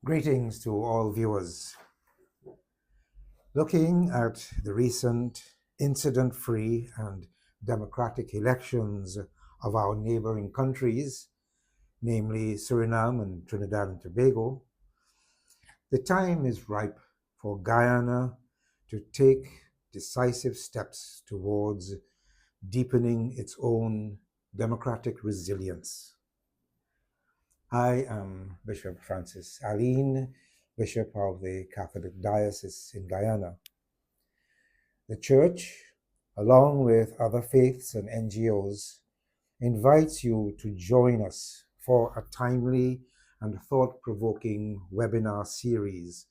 Greetings to all viewers. Looking at the recent incident free and democratic elections of our neighboring countries, namely Suriname and Trinidad and Tobago, the time is ripe for Guyana to take decisive steps towards deepening its own democratic resilience. I am Bishop Francis Aline, Bishop of the Catholic Diocese in Guyana. The Church, along with other faiths and NGOs, invites you to join us for a timely and thought-provoking webinar series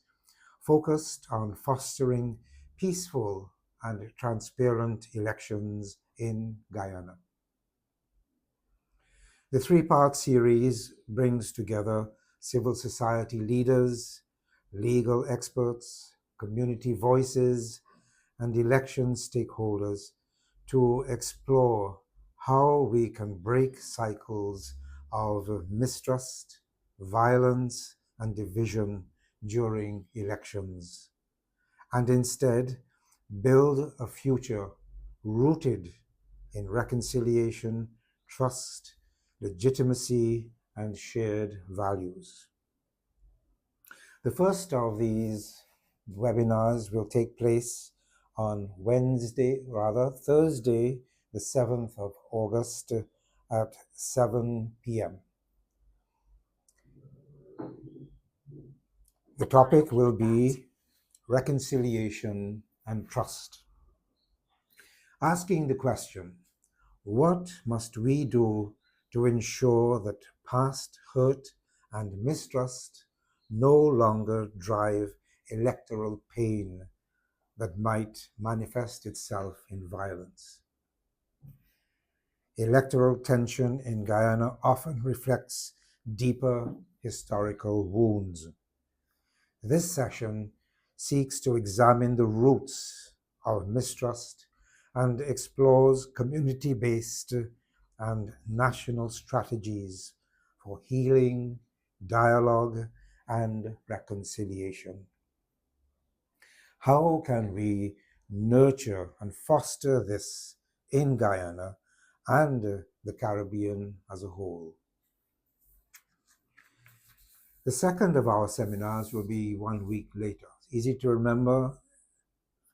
focused on fostering peaceful and transparent elections in Guyana. The three-part series brings together civil society leaders, legal experts, community voices, and election stakeholders to explore how we can break cycles of mistrust, violence, and division during elections, and instead build a future rooted in reconciliation, trust, legitimacy, and shared values. The first of these webinars will take place on Thursday, the 7th of August at 7 p.m. The topic will be reconciliation and trust. Asking the question, what must we do to ensure that past hurt and mistrust no longer drive electoral pain that might manifest itself in violence? Electoral tension in Guyana often reflects deeper historical wounds. This session seeks to examine the roots of mistrust and explores community-based and national strategies for healing, dialogue, and reconciliation. How can we nurture and foster this in Guyana and the Caribbean as a whole? The second of our seminars will be 1 week later. It's easy to remember,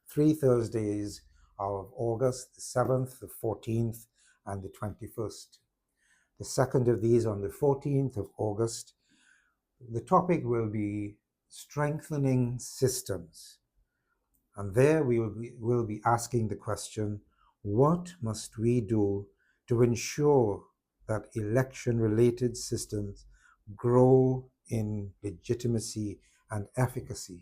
3 Thursdays of August, the 7th, the 14th, and the 21st. The second of these on the 14th of August. The topic will be strengthening systems. And there we will be asking the question, what must we do to ensure that election-related systems grow in legitimacy and efficacy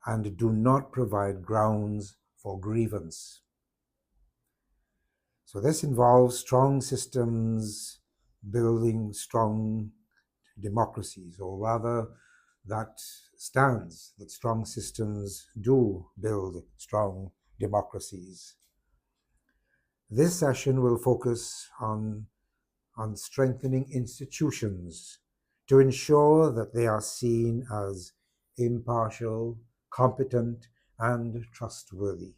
and do not provide grounds for grievance? So this involves strong systems building strong democracies, or rather that stands that strong systems do build strong democracies. This session will focus on strengthening institutions to ensure that they are seen as impartial, competent, and trustworthy.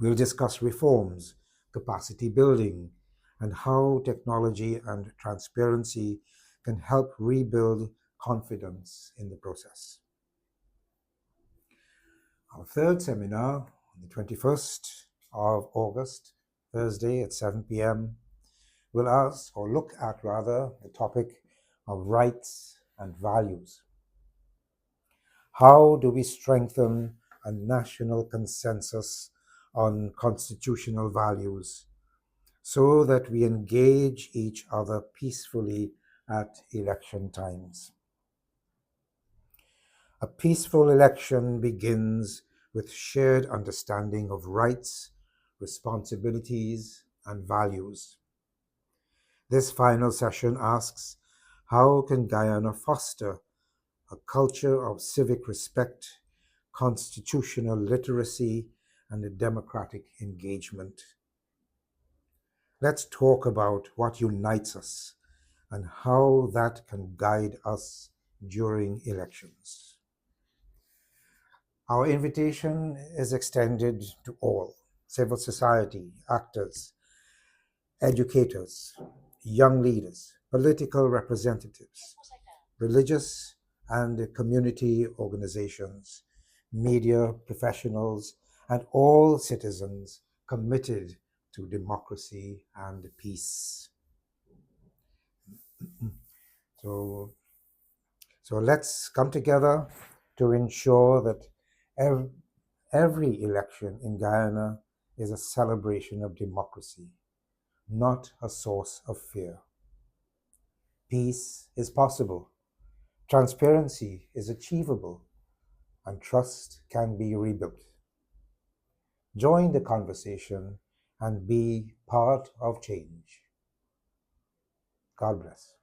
We'll discuss reforms, capacity building, and how technology and transparency can help rebuild confidence in the process. Our third seminar on the 21st of August, Thursday at 7 p.m., will look at the topic of rights and values. How do we strengthen a national consensus on constitutional values so that we engage each other peacefully at election times? A peaceful election begins with shared understanding of rights, responsibilities, and values. This final session asks, how can Guyana foster a culture of civic respect, constitutional literacy, and a democratic engagement? Let's talk about what unites us and how that can guide us during elections. Our invitation is extended to all civil society, actors, educators, young leaders, political representatives, religious and community organizations, media professionals, and all citizens committed to democracy and peace. So, so let's come together to ensure that every election in Guyana is a celebration of democracy, not a source of fear. Peace is possible, transparency is achievable, and trust can be rebuilt. Join the conversation and be part of change. God bless.